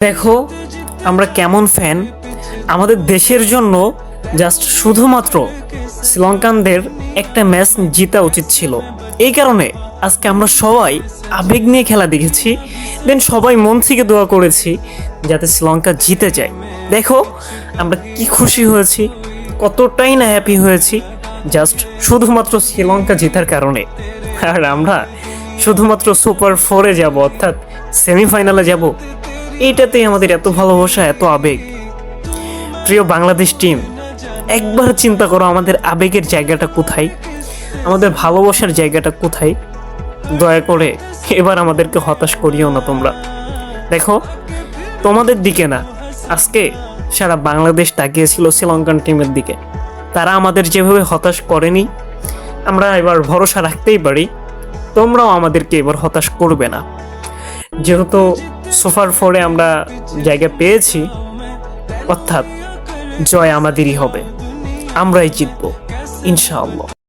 দেখো আমরা কেমন ফ্যান। আমাদের দেশের জন্য জাস্ট শুধুমাত্র শ্রীলঙ্কানদের একটা ম্যাচ জিতা উচিত ছিল। এই কারণে আজকে আমরা সবাই আবেগ নিয়ে খেলা দেখেছি, দেন সবাই মন থেকে দোয়া করেছি যাতে শ্রীলঙ্কা জিতে যায়। দেখো আমরা কি খুশি হয়েছি, কতটাই না হ্যাপি হয়েছি জাস্ট শুধুমাত্র শ্রীলঙ্কা জেতার কারণে। আর আমরা শুধুমাত্র সুপার ফোরে যাব, অর্থাৎ সেমিফাইনালে যাব, এইটাতেই আমাদের এত ভালোবাসা, এত আবেগ। প্রিয় বাংলাদেশ টিম, একবার চিন্তা করো আমাদের আবেগের জায়গাটা কোথায়, আমাদের ভালোবাসার জায়গাটা কোথায়। দয়া করে এবার আমাদেরকে হতাশ করিও না তোমরা। দেখো তোমাদের দিকে না, আজকে সারা বাংলাদেশ তাকিয়েছিল শ্রীলঙ্কান টিমের দিকে। তারা আমাদের যেভাবে হতাশ করেনি, আমরা এবার ভরসা রাখতেই পারি তোমরাও আমাদেরকে এবার হতাশ করবে না। যেহেতু সুপার ফোরে আমরা জায়গা পেয়েছি, অর্থাৎ জয় আমাদেরই হবে, আমরাই জিতবো ইনশাআল্লাহ।